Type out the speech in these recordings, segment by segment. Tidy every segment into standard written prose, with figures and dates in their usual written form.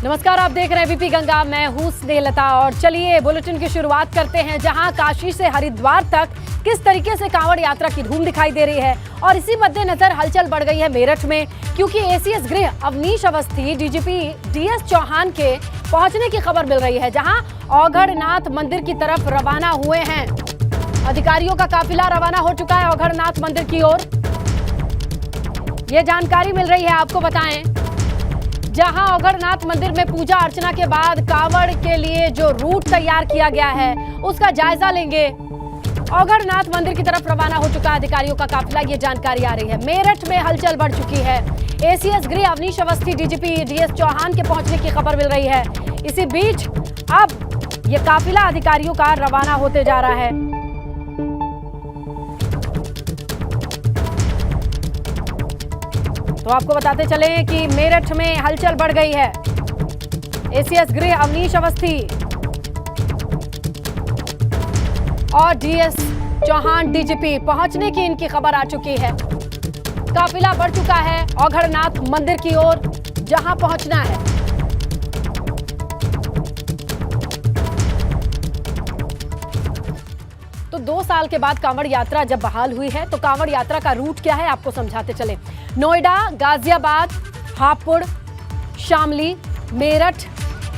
नमस्कार, आप देख रहे हैं एबीपी गंगा। मैं हूं स्नेहलता और चलिए बुलेटिन की शुरुआत करते हैं, जहां काशी से हरिद्वार तक किस तरीके से कांवड़ यात्रा की धूम दिखाई दे रही है। और इसी मद्देनजर हलचल बढ़ गई है मेरठ में, क्योंकि एसीएस गृह अवनीश अवस्थी डीजीपी डीएस चौहान के पहुंचने की खबर मिल रही है, जहां औघड़नाथ मंदिर की तरफ रवाना हुए हैं। अधिकारियों का काफिला रवाना हो चुका है औघड़नाथ मंदिर की ओर। ये जानकारी मिल रही है, आपको बताएं, जहां औघड़नाथ मंदिर में पूजा अर्चना के बाद कांवड़ के लिए जो रूट तैयार किया गया है उसका जायजा लेंगे। औघड़नाथ मंदिर की तरफ रवाना हो चुका अधिकारियों का काफिला, ये जानकारी आ रही है। मेरठ में हलचल बढ़ चुकी है। एसीएस गृह अवनीश अवस्थी डीजीपी डीएस चौहान के पहुंचने की खबर मिल रही है। इसी बीच अब ये काफिला अधिकारियों का रवाना होते जा रहा है। तो आपको बताते चले कि मेरठ में हलचल बढ़ गई है। एसीएस गृह अवनीश अवस्थी और डीएस चौहान डीजीपी पहुंचने की इनकी खबर आ चुकी है। काफिला बढ़ चुका है औघड़नाथ मंदिर की ओर, जहां पहुंचना है। तो 2 साल के बाद कांवड़ यात्रा जब बहाल हुई है, तो कांवड़ यात्रा का रूट क्या है आपको समझाते चले। नोएडा, गाजियाबाद, हापुड़, शामली, मेरठ,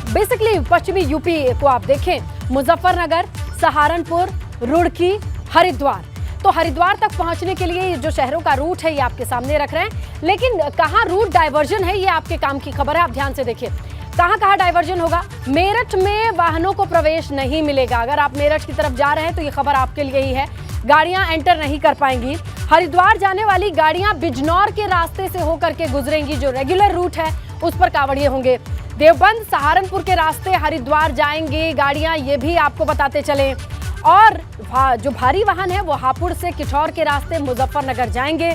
बेसिकली पश्चिमी यूपी को आप देखें, मुजफ्फरनगर, सहारनपुर, रुड़की, हरिद्वार। तो हरिद्वार तक पहुंचने के लिए जो शहरों का रूट है ये आपके सामने रख रहे हैं, लेकिन कहां रूट डाइवर्जन है ये आपके काम की खबर है। आप ध्यान से देखिए कहां डाइवर्जन होगा। मेरठ में वाहनों को प्रवेश नहीं मिलेगा। अगर आप मेरठ की तरफ जा रहे हैं तो ये खबर आपके लिए ही है, गाड़ियां एंटर नहीं कर पाएंगी। हरिद्वार जाने वाली गाड़ियां बिजनौर के रास्ते से होकर के गुजरेंगी, जो रेगुलर रूट है उस पर कांवड़िए होंगे। देवबंद, सहारनपुर के रास्ते हरिद्वार जाएंगे गाड़ियां, ये भी आपको बताते चले। और जो भारी वाहन है वो हापुड़ से किठौर के रास्ते मुजफ्फरनगर जाएंगे।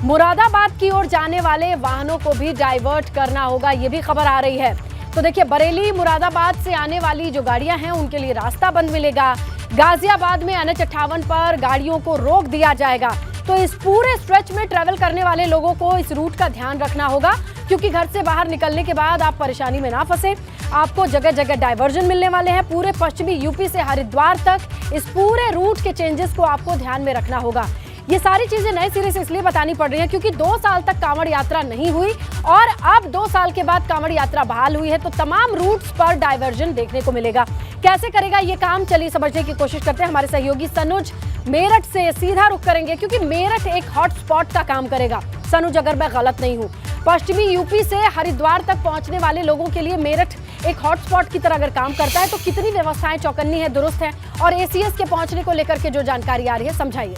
मुरादाबाद की ओर जाने वाले वाहनों को भी डाइवर्ट करना होगा, ये भी खबर आ रही है। तो देखिए, बरेली मुरादाबाद से आने वाली जो गाड़ियां हैं उनके लिए रास्ता बंद मिलेगा। गाजियाबाद में NH 58 पर गाड़ियों को रोक दिया जाएगा। तो इस पूरे स्ट्रेच में ट्रैवल करने वाले लोगों को इस रूट का ध्यान रखना होगा, क्योंकि घर से बाहर निकलने के बाद आप परेशानी में ना फंसे। आपको जगह जगह डाइवर्जन मिलने वाले हैं। पूरे पश्चिमी यूपी से हरिद्वार तक इस पूरे रूट के चेंजेस को आपको ध्यान में रखना होगा। ये सारी चीजें नए सिरे से इसलिए बतानी पड़ रही है क्योंकि 2 साल तक कांवड़ यात्रा नहीं हुई और अब 2 साल के बाद कांवड़ यात्रा बहाल हुई है, तो तमाम रूट्स पर डाइवर्जन देखने को मिलेगा। कैसे करेगा ये काम, चलिए समझने की कोशिश करते हैं। हमारे सहयोगी सनुज मेरठ से सीधा रुख करेंगे, क्योंकि मेरठ एक हॉटस्पॉट का काम करेगा। सनुज, अगर मैं गलत नहीं हूँ, पश्चिमी यूपी से हरिद्वार तक पहुंचने वाले लोगों के लिए मेरठ एक हॉटस्पॉट की तरह अगर काम करता है, तो कितनी व्यवस्थाएं चौकन्नी है, दुरुस्त है, और एसीएस के पहुंचने को लेकर के जो जानकारी आ रही है, समझाइए।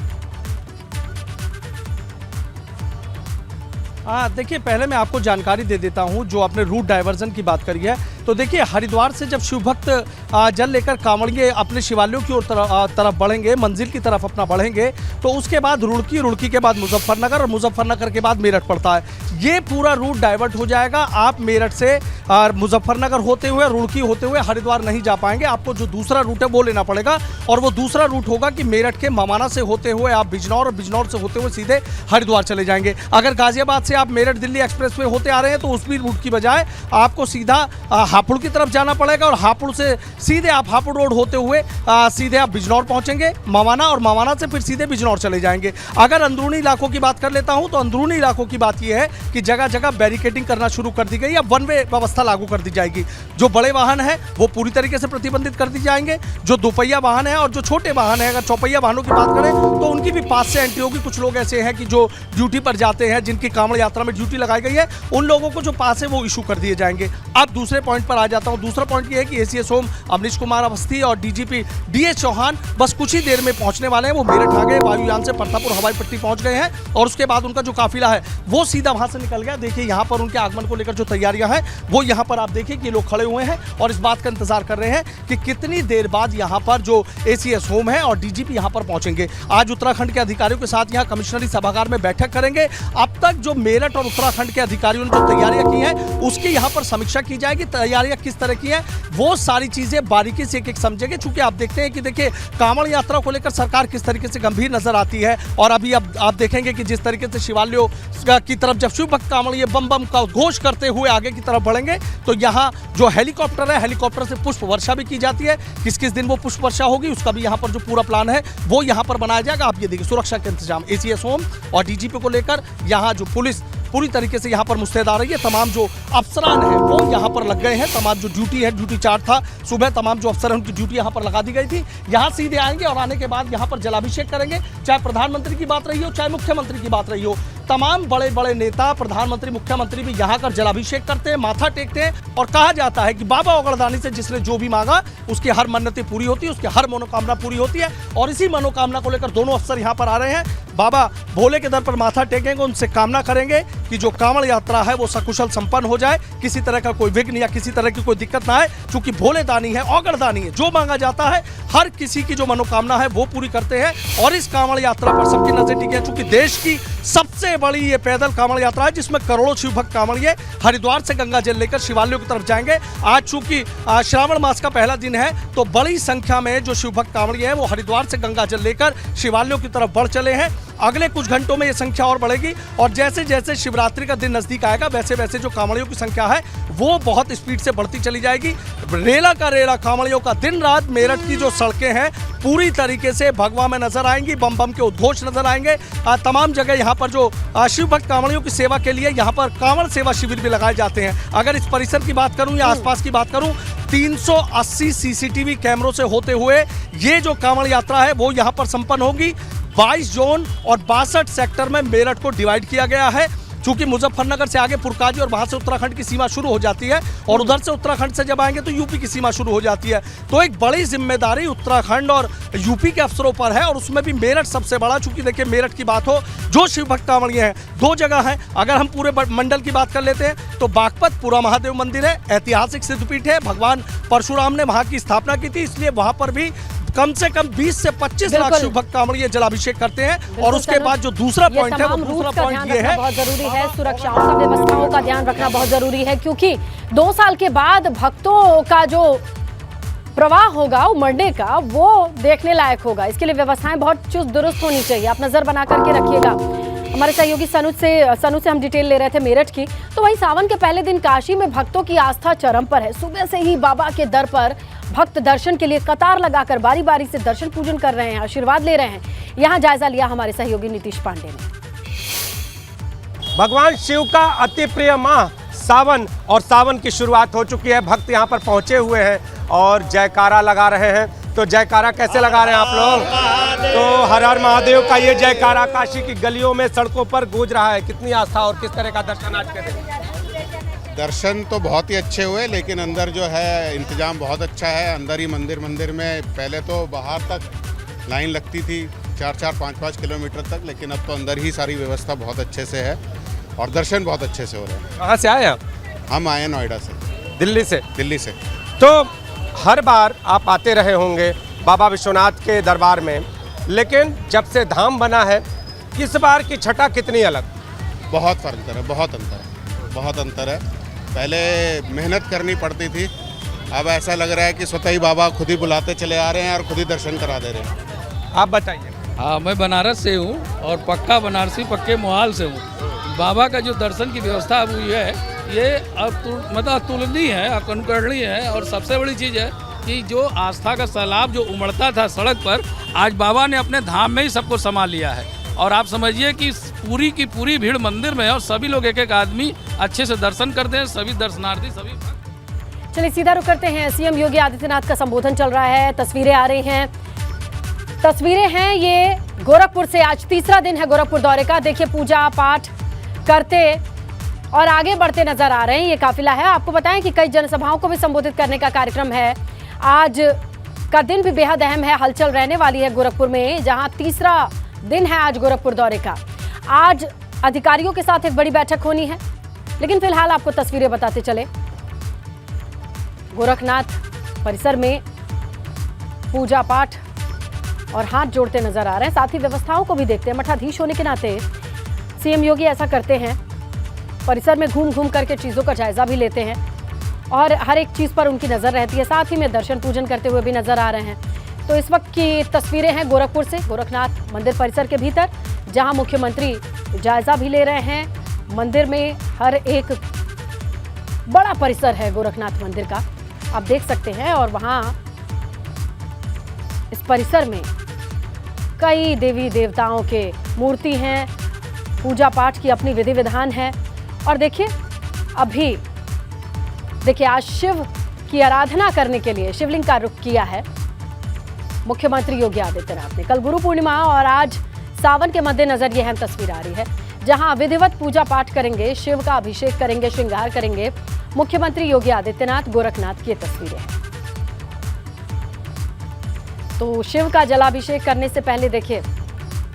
देखिए, पहले मैं आपको जानकारी दे देता हूं। जो आपने रूट डाइवर्जन की बात करी है, तो देखिए, हरिद्वार से जब शिवभक्त जल लेकर कांवड़िए अपने शिवालयों की ओर तरफ बढ़ेंगे, मंजिल की तरफ अपना बढ़ेंगे, तो उसके बाद रुड़की के बाद मुजफ्फरनगर और मुजफ्फरनगर के बाद मेरठ पड़ता है। ये पूरा रूट डाइवर्ट हो जाएगा। आप मेरठ से मुजफ्फरनगर होते हुए, रुड़की होते हुए हरिद्वार नहीं जा पाएंगे। आपको जो दूसरा रूट है वो लेना पड़ेगा, और वो दूसरा रूट होगा कि मेरठ के ममाना से होते हुए आप बिजनौर, और बिजनौर से होते हुए सीधे हरिद्वार चले जाएंगे। अगर गाजियाबाद से आप मेरठ दिल्ली एक्सप्रेसवे होते आ रहे हैं तो उस भी रूट की बजाय आपको सीधा हापुड़ की तरफ जाना पड़ेगा, और हापुड़ से सीधे आप हापुड़ रोड होते हुए सीधे आप बिजनौर पहुंचेंगे, ममाना, और ममाना से फिर सीधे बिजनौर चले जाएंगे। अगर अंदरूनी इलाकों की बात कर लेता हूं, तो अंदरूनी इलाकों की बात यह है कि जगह जगह बैरिकेडिंग करना शुरू कर दी गई है। वन वे व्यवस्था लागू कर दी जाएगी। जो बड़े वाहन है वो पूरी तरीके से प्रतिबंधित कर दी जाएंगे। जो दोपहिया वाहन है और जो छोटे वाहन है, अगर चौपहिया वाहनों की बात करें तो उनकी भी पास से एंट्री होगी। कुछ लोग ऐसे हैं कि जो ड्यूटी पर जाते हैं, जिनकी कांवड़ यात्रा में ड्यूटी लगाई गई है, उन लोगों को जो पास है वो इशू कर दिए जाएंगे। अब दूसरे पॉइंट पर आ जाता हूं। दूसरा पॉइंट ये है कि एसीएस होम अवनीश कुमार अवस्थी और डीजीपी डीएस चौहान बस कुछ ही देर में पहुंचने वाले हैं। वो मेरठ आ गए, वायुयान से परतापुर हवाई पट्टी पहुंच गए हैं, और उसके बाद उनका जो काफिला है वो सीधा वहां से निकल गया। देखिए, यहाँ पर उनके आगमन को लेकर जो तैयारियां हैं वो यहाँ पर आप देखिए कि लोग खड़े हुए हैं और इस बात का इंतजार कर रहे हैं कि कितनी देर बाद यहाँ पर जो एसीएस होम है और डीजीपी यहाँ पर पहुंचेंगे। आज उत्तराखंड के अधिकारियों के साथ यहाँ कमिश्नरी सभागार में बैठक करेंगे। अब तक जो मेरठ और उत्तराखंड के अधिकारियों ने जो तैयारियां की हैं उसकी यहाँ पर समीक्षा की जाएगी। तैयारियां किस तरह की हैं वो सारी चीजें बारीकी से एक एक समझेंगे। चूंकि आप देखते हैं कि देखिए कांवड़ यात्रा को लेकर सरकार किस तरीके से गंभीर नजर आती है, और अभी अब आप देखेंगे कि जिस तरीके से शिवालयों की तरफ जब शिव भक्त कांवड़िए बम बम का उद्घोष करते हुए आगे की तरफ बढ़ेंगे तो यहाँ जो हेलीकॉप्टर है, हेलीकॉप्टर से पुष्प वर्षा भी की जाती है। किस किस दिन वो पुष्प वर्षा होगी उसका भी यहाँ पर जो पूरा प्लान है वो यहाँ पर बनाया जाएगा। आप ये देखिए सुरक्षा के इंतजाम एसीएस होम और डीजीपी को लेकर यहाँ जो पुलिस पूरी तरीके से यहाँ पर मुस्तैद आ रही है। तमाम जो अफसरान हैं वो यहाँ पर लग गए हैं। तमाम जो ड्यूटी है, ड्यूटी चार्ट था सुबह, तमाम जो अफसर हैं उनकी ड्यूटी यहाँ पर लगा दी गई थी। यहाँ सीधे आएंगे और आने के बाद यहाँ पर जलाभिषेक करेंगे। चाहे प्रधानमंत्री की बात रही हो, चाहे मुख्यमंत्री की बात रही हो, तमाम बड़े बड़े नेता, प्रधानमंत्री, मुख्यमंत्री भी यहाँ कर जलाभिषेक करते हैं, माथा टेकते हैं। और कहा जाता है कि बाबा ओगड़दानी से जिसने जो भी मांगा उसकी हर मन्नतें पूरी होती है, उसकी हर मनोकामना पूरी होती है। और इसी मनोकामना को लेकर दोनों अफसर यहाँ पर आ रहे हैं। बाबा भोले के दर पर माथा टेकेंगे, उनसे कामना करेंगे कि जो कांवड़ यात्रा है वो सकुशल संपन्न हो जाए, किसी तरह का कोई विघ्न या किसी तरह की कोई दिक्कत ना आए। चूंकि भोले दानी है, ओगड़दानी है, जो मांगा जाता है हर किसी की जो मनोकामना है वो पूरी करते हैं। और इस कांवड़ यात्रा पर सबकी नजर टिकी है, चूंकि देश की सबसे बड़ी ये पैदल कांवड़ यात्रा है जिसमें करोड़ों शिव भक्त कांवड़िए हरिद्वार से गंगा जल लेकर शिवालयों की तरफ जाएंगे। आज चूंकि श्रावण मास का पहला दिन है तो बड़ी संख्या में जो शिव भक्त कांवड़िए हैं वो हरिद्वार से गंगा जल लेकर शिवालयों की तरफ बढ़ चले हैं। अगले कुछ घंटों में ये संख्या और बढ़ेगी और जैसे जैसे शिवरात्रि का दिन नजदीक आएगा वैसे वैसे जो कांवड़ियों की संख्या है वो बहुत स्पीड से बढ़ती चली जाएगी। रेला का रेला कांवड़ियों का दिन रात मेरठ की जो सड़कें हैं पूरी तरीके से भगवा में नजर आएंगी, बम बम के उद्घोष नजर आएंगे। तमाम जगह यहाँ पर जो शिव भक्त कांवड़ियों की सेवा के लिए यहाँ पर कांवड़ सेवा शिविर भी लगाए जाते हैं। अगर इस परिसर की बात करूँ या आसपास की बात करूँ, 380 सीसीटीवी कैमरों से होते हुए ये जो कांवड़ यात्रा है वो यहाँ पर संपन्न होगी। 22 जोन और 62 सेक्टर में मेरठ को डिवाइड किया गया है। चूंकि मुजफ्फरनगर से आगे पुरकाजी और वहां से उत्तराखंड की सीमा शुरू हो जाती है और उधर से उत्तराखंड से जब आएंगे तो यूपी की सीमा शुरू हो जाती है। तो एक बड़ी जिम्मेदारी उत्तराखंड और यूपी के अफसरों पर है और उसमें भी मेरठ सबसे बड़ा। चूंकि देखिए मेरठ की बात हो, जो शिव भक्त कांवड़िए हैं दो जगह हैं। अगर हम पूरे मंडल की बात कर लेते हैं तो बागपत पुरा महादेव मंदिर है, ऐतिहासिक सिद्धपीठ है, भगवान परशुराम ने वहां की स्थापना की थी, इसलिए वहां पर भी कम से कम 20 से 25 लाख शिव भक्त कांवड़िए जलाभिषेक करते हैं। और उसके बाद जो दूसरा पॉइंट है वो दूसरा पॉइंट ये है, बहुत जरूरी है, सुरक्षाओं का, व्यवस्थाओं का ध्यान रखना बहुत जरूरी है क्योंकि 2 साल के बाद भक्तों का जो प्रवाह होगा उमड़ने का वो देखने लायक होगा। इसके लिए व्यवस्थाएं बहुत चुस्त दुरुस्त होनी चाहिए। आप नजर बना करके रखिएगा। हमारे सहयोगी सनु से हम डिटेल ले रहे थे मेरठ की। तो वहीं सावन के पहले दिन काशी में भक्तों की आस्था चरम पर है। सुबह से ही बाबा के दर पर भक्त दर्शन के लिए कतार लगाकर बारी बारी से दर्शन पूजन कर रहे हैं, आशीर्वाद ले रहे हैं। यहाँ जायजा लिया हमारे सहयोगी नीतीश पांडे ने। भगवान शिव का अति प्रिय माह सावन और सावन की शुरुआत हो चुकी है। भक्त यहाँ पर पहुंचे हुए हैं और जयकारा लगा रहे हैं। तो जयकारा कैसे लगा रहे हैं आप लोग? तो हर हर महादेव का ये जयकारा काशी की गलियों में, सड़कों पर गूंज रहा है। कितनी आस्था और किस तरह का दर्शन आज के दिन? दर्शन तो बहुत ही अच्छे हुए, लेकिन अंदर जो है इंतजाम बहुत अच्छा है। अंदर ही मंदिर में पहले तो बाहर तक लाइन लगती थी 4-4, 5-5 किलोमीटर तक, लेकिन अब तो अंदर ही सारी व्यवस्था बहुत अच्छे से है और दर्शन बहुत अच्छे से हो रहे हैं। कहाँ से आए आप? हम आए नोएडा से। दिल्ली से? दिल्ली से। तो हर बार आप आते रहे होंगे बाबा विश्वनाथ के दरबार में, लेकिन जब से धाम बना है इस बार की छठा कितनी अलग? बहुत अंतर है, बहुत अंतर है। पहले मेहनत करनी पड़ती थी, अब ऐसा लग रहा है कि स्वतः ही बाबा खुद ही बुलाते चले आ रहे हैं और खुद ही दर्शन करा दे रहे हैं। आप बताइए। हाँ, मैं बनारस से हूँ और पक्का बनारसी, पक्के मोहाल से हूँ। बाबा का जो दर्शन की व्यवस्था अब हुई है ये मतलब अतुलनीय है, अनुकरणीय है। और सबसे बड़ी चीज़ है कि जो आस्था का सैलाब जो उमड़ता था सड़क पर, आज बाबा ने अपने धाम में ही सबको संभाल लिया है। और आप समझिए कि पूरी की पूरी भीड़ मंदिर में है और सभी लोग एक एक आदमी अच्छे से दर्शन करते हैं, सभी दर्शनार्थी सभी। चलिए सीधा रुक करते हैं। सीएम योगी आदित्यनाथ का संबोधन चल रहा है, तस्वीरें आ रही हैं। तस्वीरें हैं ये गोरखपुर से। आज तीसरा दिन है गोरखपुर दौरे का। देखिए पूजा पाठ करते और आगे बढ़ते नजर आ रहे हैं ये काफिला है। आपको बताएं कि कई जनसभाओं को भी संबोधित करने का कार्यक्रम है। आज का दिन भी बेहद अहम है, हलचल रहने वाली है गोरखपुर में, जहां तीसरा दिन है आज गोरखपुर दौरे का। आज अधिकारियों के साथ एक बड़ी बैठक होनी है, लेकिन फिलहाल आपको तस्वीरें बताते चले। गोरखनाथ परिसर में पूजा पाठ और हाथ जोड़ते नजर आ रहे हैं। साथ ही व्यवस्थाओं को भी देखते हैं। मठाधीश होने के नाते सीएम योगी ऐसा करते हैं, परिसर में घूम घूम करके चीज़ों का जायजा भी लेते हैं और हर एक चीज़ पर उनकी नज़र रहती है। साथ ही में दर्शन पूजन करते हुए भी नजर आ रहे हैं। तो इस वक्त की तस्वीरें हैं गोरखपुर से, गोरखनाथ मंदिर परिसर के भीतर, जहां मुख्यमंत्री जायजा भी ले रहे हैं। मंदिर में हर एक बड़ा परिसर है गोरखनाथ मंदिर का, आप देख सकते हैं। और वहां इस परिसर में कई देवी देवताओं के मूर्ति हैं, पूजा पाठ की अपनी विधि विधान है। और देखिए अभी देखिए आज शिव की आराधना करने के लिए शिवलिंग का रुख किया है मुख्यमंत्री योगी आदित्यनाथ ने। कल गुरु पूर्णिमा और आज सावन के मद्देनजर यह अहम तस्वीर आ रही है, जहां विधिवत पूजा पाठ करेंगे, शिव का अभिषेक करेंगे, श्रृंगार करेंगे मुख्यमंत्री योगी आदित्यनाथ। गोरखनाथ की तस्वीरें हैं। तो शिव का जलाभिषेक करने से पहले देखिए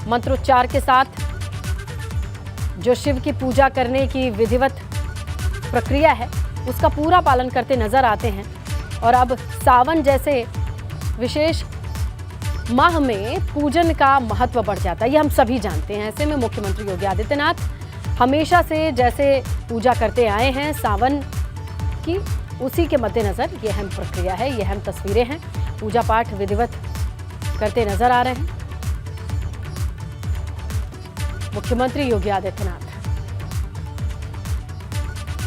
मंत्रोच्चार के साथ जो शिव की पूजा करने की विधिवत प्रक्रिया है उसका पूरा पालन करते नजर आते हैं। और अब सावन जैसे विशेष माह में पूजन का महत्व बढ़ जाता है, ये हम सभी जानते हैं। ऐसे में मुख्यमंत्री योगी आदित्यनाथ हमेशा से जैसे पूजा करते आए हैं सावन की, उसी के मद्देनजर ये अहम प्रक्रिया है, ये अहम तस्वीरें हैं। पूजा पाठ विधिवत करते नजर आ रहे हैं मुख्यमंत्री योगी आदित्यनाथ।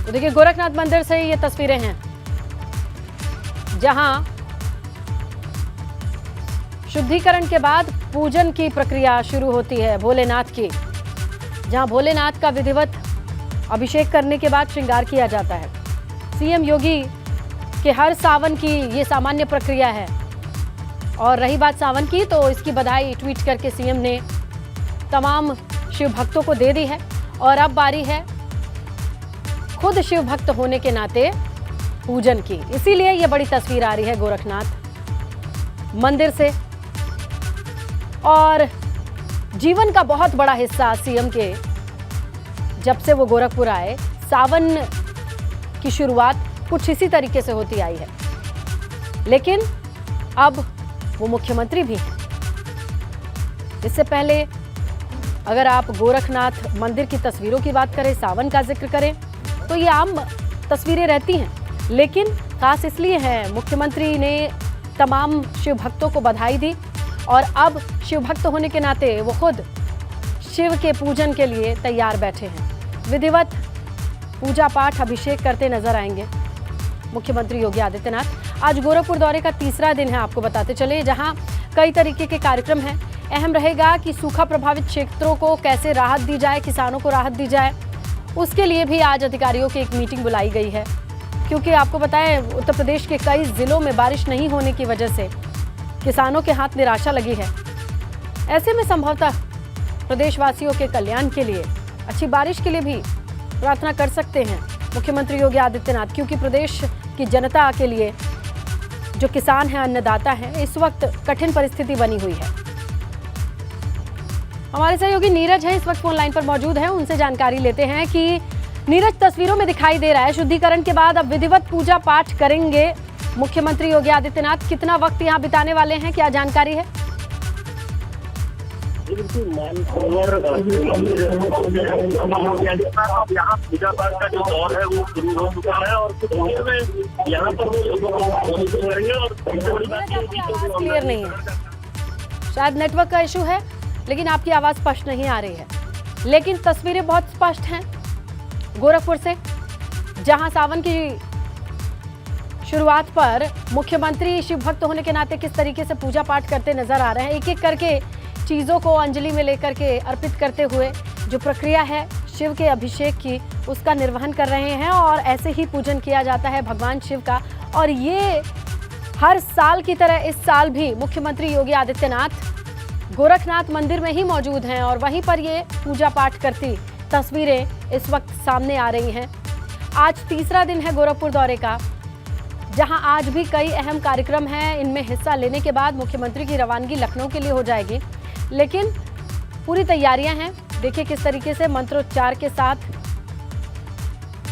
तो देखिए गोरखनाथ मंदिर से ये तस्वीरें हैं, जहां शुद्धिकरण के बाद पूजन की प्रक्रिया शुरू होती है भोलेनाथ की, जहां भोलेनाथ का विधिवत अभिषेक करने के बाद श्रृंगार किया जाता है। सीएम योगी के हर सावन की ये सामान्य प्रक्रिया है। और रही बात सावन की, तो इसकी बधाई ट्वीट करके सीएम ने तमाम शिव भक्तों को दे दी है। और अब बारी है खुद शिव भक्त होने के नाते पूजन की, इसीलिए ये बड़ी तस्वीर आ रही है गोरखनाथ मंदिर से। और जीवन का बहुत बड़ा हिस्सा सीएम के जब से वो गोरखपुर आए, सावन की शुरुआत कुछ इसी तरीके से होती आई है। लेकिन अब वो मुख्यमंत्री भी हैं। इससे पहले अगर आप गोरखनाथ मंदिर की तस्वीरों की बात करें, सावन का जिक्र करें, तो ये आम तस्वीरें रहती हैं। लेकिन खास इसलिए है मुख्यमंत्री ने तमाम शिव भक्तों को बधाई दी और अब शिव भक्त होने के नाते वो खुद शिव के पूजन के लिए तैयार बैठे हैं। विधिवत पूजा पाठ अभिषेक करते नजर आएंगे मुख्यमंत्री योगी आदित्यनाथ। आज गोरखपुर दौरे का तीसरा दिन है, आपको बताते चले, जहां कई तरीके के कार्यक्रम हैं। अहम रहेगा कि सूखा प्रभावित क्षेत्रों को कैसे राहत दी जाए, किसानों को राहत दी जाए, उसके लिए भी आज अधिकारियों की एक मीटिंग बुलाई गई है। क्योंकि आपको बताएं उत्तर प्रदेश के कई जिलों में बारिश नहीं होने की वजह से किसानों के हाथ निराशा लगी है। ऐसे में संभवतः प्रदेशवासियों के कल्याण के लिए, अच्छी बारिश के लिए भी प्रार्थना कर सकते हैं मुख्यमंत्री योगी आदित्यनाथ। क्योंकि प्रदेश की जनता के लिए, जो किसान हैं, अन्नदाता हैं, इस वक्त कठिन परिस्थिति बनी हुई है। हमारे सहयोगी नीरज है, इस वक्त फोन लाइन पर मौजूद है, उनसे जानकारी लेते हैं कि नीरज, तस्वीरों में दिखाई दे रहा है शुद्धिकरण के बाद अब विधिवत पूजा पाठ करेंगे मुख्यमंत्री योगी आदित्यनाथ। कितना वक्त यहाँ बिताने वाले हैं, क्या जानकारी है? मानसरोवर यहाँ पूजा पाठ का जो दौर है वो शुरू हो चुका है और कुछ देर में यहाँ पर क्लियर नहीं है, शायद नेटवर्क का इशू है, लेकिन आपकी आवाज स्पष्ट नहीं आ रही है। लेकिन तस्वीरें बहुत स्पष्ट हैं गोरखपुर से, जहां सावन की शुरुआत पर मुख्यमंत्री शिव भक्त होने के नाते किस तरीके से पूजा पाठ करते नजर आ रहे हैं। एक एक करके चीज़ों को अंजलि में लेकर के अर्पित करते हुए जो प्रक्रिया है शिव के अभिषेक की, उसका निर्वहन कर रहे हैं। और ऐसे ही पूजन किया जाता है भगवान शिव का। और ये हर साल की तरह इस साल भी मुख्यमंत्री योगी आदित्यनाथ गोरखनाथ मंदिर में ही मौजूद हैं और वहीं पर ये पूजा पाठ करती तस्वीरें इस वक्त सामने आ रही हैं। आज तीसरा दिन है गोरखपुर दौरे का, जहां आज भी कई अहम कार्यक्रम हैं। इनमें हिस्सा लेने के बाद मुख्यमंत्री की रवानगी लखनऊ के लिए हो जाएगी, लेकिन पूरी तैयारियां हैं। देखिए किस तरीके से मंत्रोच्चार के साथ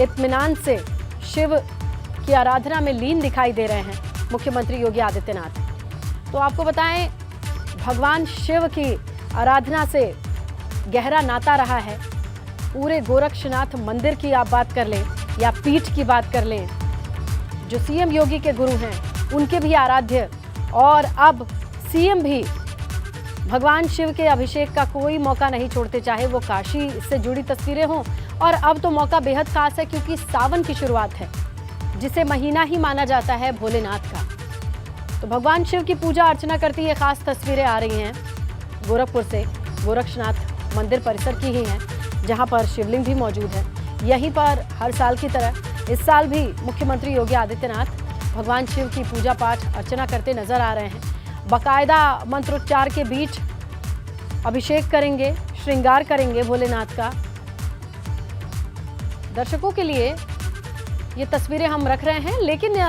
इत्मीनान से शिव की आराधना में लीन दिखाई दे रहे हैं मुख्यमंत्री योगी आदित्यनाथ। तो आपको बताएं, भगवान शिव की आराधना से गहरा नाता रहा है पूरे गोरक्षनाथ मंदिर की आप बात कर लें या पीठ की बात कर लें, जो सीएम योगी के गुरु हैं उनके भी आराध्य, और अब सीएम भी भगवान शिव के अभिषेक का कोई मौका नहीं छोड़ते, चाहे वो काशी से जुड़ी तस्वीरें हों। और अब तो मौका बेहद खास है क्योंकि सावन की शुरुआत है, जिसे महीना ही माना जाता है भोलेनाथ का। तो भगवान शिव की पूजा अर्चना करती ये खास तस्वीरें आ रही हैं गोरखपुर से। गोरक्षनाथ मंदिर परिसर की ही हैं, जहां पर शिवलिंग भी मौजूद है। यहीं पर हर साल की तरह इस साल भी मुख्यमंत्री योगी आदित्यनाथ भगवान शिव की पूजा पाठ अर्चना करते नजर आ रहे हैं। बाकायदा मंत्रोच्चार के बीच अभिषेक करेंगे, श्रृंगार करेंगे भोलेनाथ का। दर्शकों के लिए ये तस्वीरें हम रख रहे हैं, लेकिन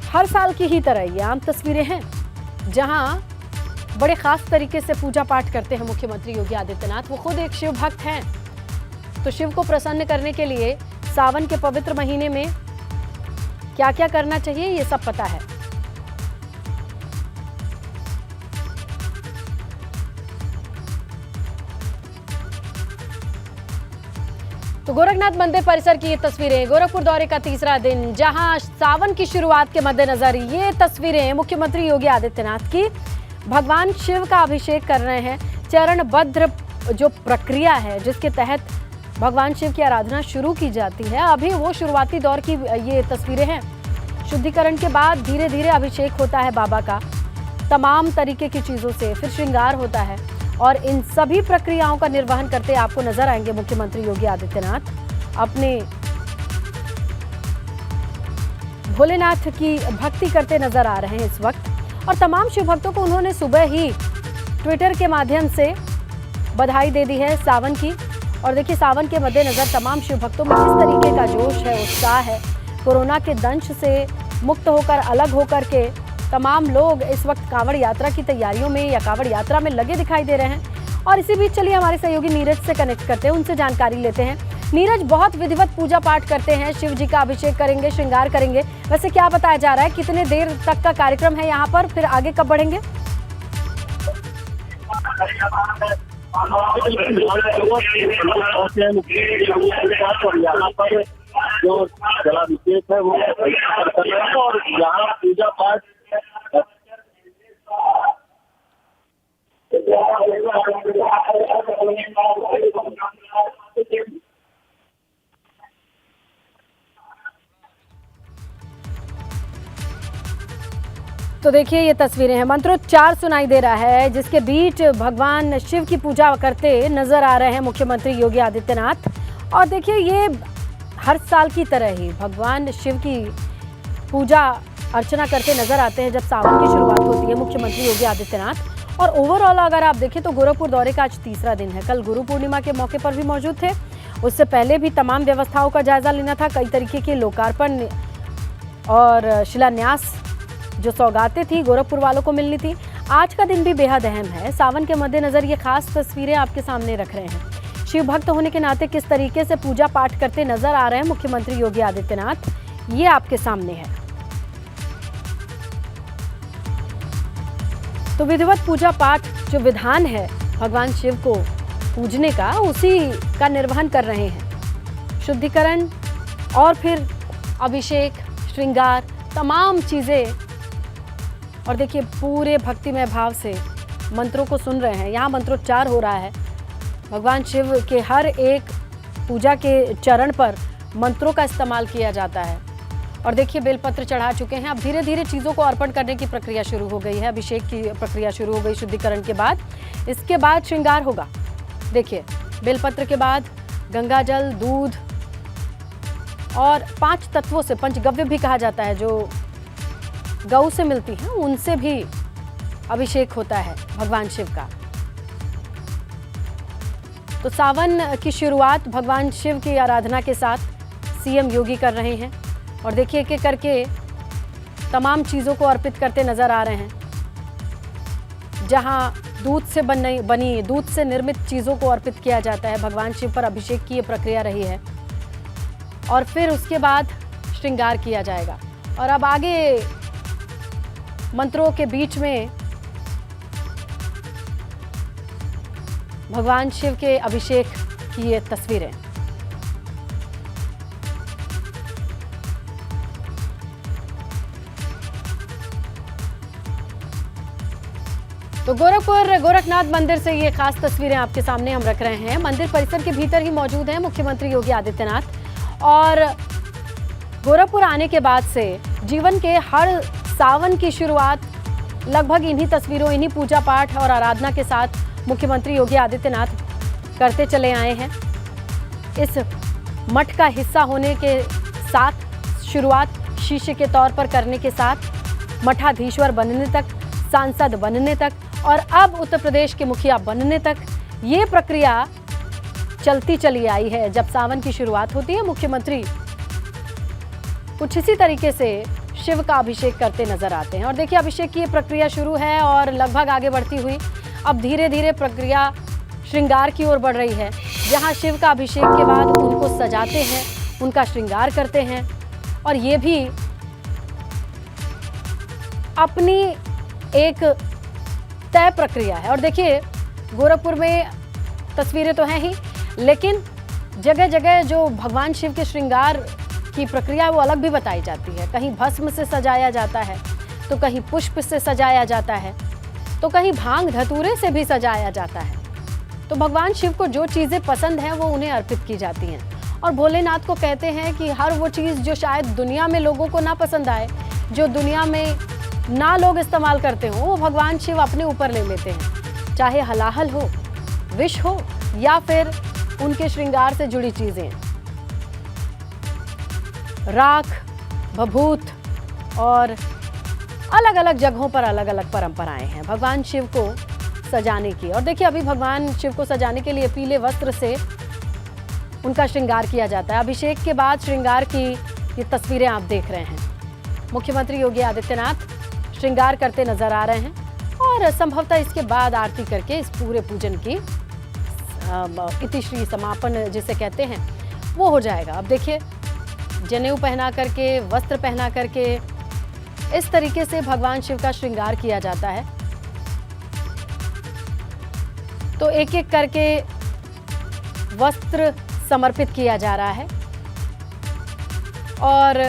हर साल की ही तरह ये आम तस्वीरें हैं, जहां बड़े खास तरीके से पूजा पाठ करते हैं मुख्यमंत्री योगी आदित्यनाथ। वो खुद एक शिव भक्त हैं, तो शिव को प्रसन्न करने के लिए सावन के पवित्र महीने में क्या क्या करना चाहिए ये सब पता है। तो गोरखनाथ मंदिर परिसर की ये तस्वीरें, गोरखपुर दौरे का तीसरा दिन, जहां सावन की शुरुआत के मद्देनजर ये तस्वीरें मुख्यमंत्री योगी आदित्यनाथ की भगवान शिव का अभिषेक कर रहे हैं। चरणबद्ध जो प्रक्रिया है जिसके तहत भगवान शिव की आराधना शुरू की जाती है, अभी वो शुरुआती दौर की ये तस्वीरें हैं। शुद्धिकरण के बाद धीरे धीरे अभिषेक होता है बाबा का तमाम तरीके की चीज़ों से, फिर श्रृंगार होता है, और इन सभी प्रक्रियाओं का निर्वहन करते आपको नजर आएंगे मुख्यमंत्री योगी आदित्यनाथ। अपने भोलेनाथ की भक्ति करते नजर आ रहे हैं इस वक्त, और तमाम शिव भक्तों को उन्होंने सुबह ही ट्विटर के माध्यम से बधाई दे दी है सावन की। और देखिए, सावन के मद्देनजर तमाम शिव भक्तों में किस तरीके का जोश है, उत्साह है। कोरोना के दंश से मुक्त होकर, अलग होकर के तमाम लोग इस वक्त कांवड़ यात्रा की तैयारियों में या कांवड़ यात्रा में लगे दिखाई दे रहे हैं। और इसी बीच चलिए हमारे सहयोगी नीरज से कनेक्ट करते हैं, उनसे जानकारी लेते हैं। नीरज, बहुत विधिवत पूजा पाठ करते हैं, शिव जी का अभिषेक करेंगे, श्रृंगार करेंगे, वैसे क्या बताया जा रहा है, कितने देर तक का कार्यक्रम है यहाँ पर, फिर आगे कब बढ़ेंगे? जो जलाभिषेक है वो और यहाँ पूजा पाठ तो देखिए, ये तस्वीरें हैं, मंत्रोच्चार सुनाई दे रहा है, जिसके बीच भगवान शिव की पूजा करते नजर आ रहे हैं मुख्यमंत्री योगी आदित्यनाथ। और देखिए, ये हर साल की तरह ही भगवान शिव की पूजा अर्चना करते नजर आते हैं जब सावन की शुरुआत होती है मुख्यमंत्री योगी आदित्यनाथ। और ओवरऑल अगर आप देखें तो गोरखपुर दौरे का आज तीसरा दिन है। कल गुरु पूर्णिमा के मौके पर भी मौजूद थे, उससे पहले भी तमाम व्यवस्थाओं का जायजा लेना था, कई तरीके के लोकार्पण और शिलान्यास जो सौगातें थी गोरखपुर वालों को मिलनी थी। आज का दिन भी बेहद अहम है। सावन के मद्देनजर ये खास तस्वीरें आपके सामने रख रहे हैं। शिव भक्त होने के नाते किस तरीके से पूजा पाठ करते नजर आ रहे हैं मुख्यमंत्री योगी आदित्यनाथ, ये आपके सामने है। तो विधिवत पूजा पाठ जो विधान है भगवान शिव को पूजने का, उसी का निर्वहन कर रहे हैं। शुद्धिकरण और फिर अभिषेक, श्रृंगार, तमाम चीजें। और देखिए, पूरे भक्तिमय भाव से मंत्रों को सुन रहे हैं। यहाँ मंत्रोच्चार हो रहा है। भगवान शिव के हर एक पूजा के चरण पर मंत्रों का इस्तेमाल किया जाता है। और देखिए, बेलपत्र चढ़ा चुके हैं। अब धीरे धीरे चीज़ों को अर्पण करने की प्रक्रिया शुरू हो गई है। अभिषेक की प्रक्रिया शुरू हो गई शुद्धिकरण के बाद। इसके बाद श्रृंगार होगा। देखिए, बेलपत्र के बाद गंगा जल, दूध और 5 तत्वों से, पंचगव्य भी कहा जाता है, जो गऊ से मिलती हैं, उनसे भी अभिषेक होता है भगवान शिव का। तो सावन की शुरुआत भगवान शिव की आराधना के साथ सीएम योगी कर रहे हैं। और देखिए, एक एक करके तमाम चीज़ों को अर्पित करते नजर आ रहे हैं। जहां दूध से बनी दूध से निर्मित चीज़ों को अर्पित किया जाता है, भगवान शिव पर अभिषेक की ये प्रक्रिया रही है। और फिर उसके बाद श्रृंगार किया जाएगा। और अब आगे मंत्रों के बीच में भगवान शिव के अभिषेक की ये तस्वीरें। तो गोरखपुर गोरखनाथ मंदिर से ये खास तस्वीरें आपके सामने हम रख रहे हैं। मंदिर परिसर के भीतर ही मौजूद हैं मुख्यमंत्री योगी आदित्यनाथ। और गोरखपुर आने के बाद से जीवन के हर सावन की शुरुआत लगभग इन्हीं तस्वीरों, इन्हीं पूजा पाठ और आराधना के साथ मुख्यमंत्री योगी आदित्यनाथ करते चले आए हैं। इस मठ का हिस्सा होने के साथ शुरुआत शिष्य के तौर पर करने के साथ मठाधीश्वर बनने तक, सांसद बनने तक और अब उत्तर प्रदेश के मुखिया बनने तक ये प्रक्रिया चलती चली आई है। जब सावन की शुरुआत होती है, मुख्यमंत्री कुछ इसी तरीके से शिव का अभिषेक करते नजर आते हैं। और देखिए, अभिषेक की ये प्रक्रिया शुरू है और लगभग आगे बढ़ती हुई अब धीरे धीरे प्रक्रिया श्रृंगार की ओर बढ़ रही है, जहां शिव का अभिषेक के बाद उनको सजाते हैं, उनका श्रृंगार करते हैं। और ये भी अपनी एक तय प्रक्रिया है। और देखिए, गोरखपुर में तस्वीरें तो हैं ही, लेकिन जगह जगह जो भगवान शिव के श्रृंगार की प्रक्रिया है वो अलग भी बताई जाती है। कहीं भस्म से सजाया जाता है, तो कहीं पुष्प से सजाया जाता है, तो कहीं भांग धतूरे से भी सजाया जाता है। तो भगवान शिव को जो चीज़ें पसंद हैं वो उन्हें अर्पित की जाती हैं। और भोलेनाथ को कहते हैं कि हर वो चीज़ जो शायद दुनिया में लोगों को ना पसंद आए, जो दुनिया में ना लोग इस्तेमाल करते हो, वो भगवान शिव अपने ऊपर ले लेते हैं। चाहे हलाहल हो, विष हो या फिर उनके श्रृंगार से जुड़ी चीजें, राख, भभूत और अलग अलग जगहों पर अलग अलग परंपराएं हैं भगवान शिव को सजाने की। और देखिए, अभी भगवान शिव को सजाने के लिए पीले वस्त्र से उनका श्रृंगार किया जाता है। अभिषेक के बाद श्रृंगार की ये तस्वीरें आप देख रहे हैं। मुख्यमंत्री योगी आदित्यनाथ श्रृंगार करते नजर आ रहे हैं और संभवतः इसके बाद आरती करके इस पूरे पूजन की इतिश्री समापन जिसे कहते हैं वो हो जाएगा। अब देखिए, जनेऊ पहना करके, वस्त्र पहना करके इस तरीके से भगवान शिव का श्रृंगार किया जाता है। तो एक एक करके वस्त्र समर्पित किया जा रहा है और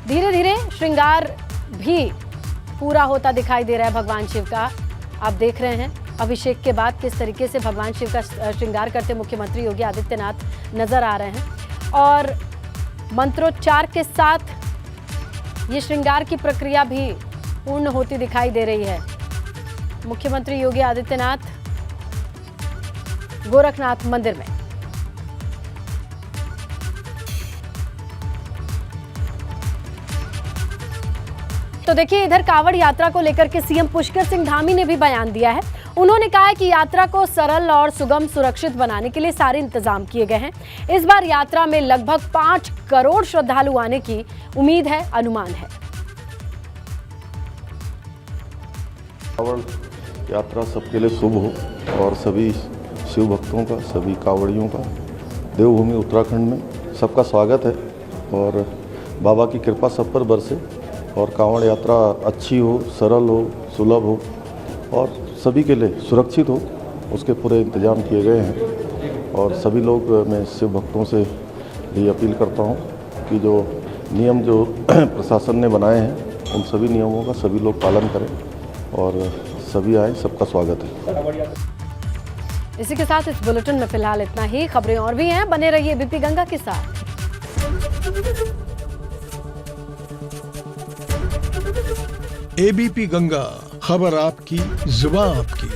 धीरे धीरे श्रृंगार भी पूरा होता दिखाई दे रहा है भगवान शिव का। आप देख रहे हैं अभिषेक के बाद किस तरीके से भगवान शिव का श्रृंगार करते मुख्यमंत्री योगी आदित्यनाथ नजर आ रहे हैं और मंत्रोच्चार के साथ ये श्रृंगार की प्रक्रिया भी पूर्ण होती दिखाई दे रही है। मुख्यमंत्री योगी आदित्यनाथ गोरखनाथ मंदिर में। तो देखिए, इधर कांवड़ यात्रा को लेकर के सीएम पुष्कर सिंह धामी ने भी बयान दिया है। उन्होंने कहा है कि यात्रा को सरल और सुगम सुरक्षित बनाने के लिए सारे इंतजाम किए गए हैं। इस बार यात्रा में लगभग 5 करोड़ श्रद्धालु आने की उम्मीद है, अनुमान है। कांवड़ यात्रा सबके लिए शुभ हो और सभी शिव भक्तों का, सभी कांवड़ियों का देवभूमि उत्तराखंड में सबका स्वागत है और बाबा की कृपा सब पर बरसे और कांवड़ यात्रा अच्छी हो, सरल हो, सुलभ हो और सभी के लिए सुरक्षित हो, उसके पूरे इंतजाम किए गए हैं। और सभी लोग, मैं शिव भक्तों से भी अपील करता हूं कि जो नियम जो प्रशासन ने बनाए हैं उन सभी नियमों का सभी लोग पालन करें और सभी आए, सबका स्वागत है। इसी के साथ इस बुलेटिन में फिलहाल इतना ही। खबरें और भी हैं, बने रहिए एबीपी गंगा के साथ। एबीपी गंगा, खबर आपकी, जुबान आपकी।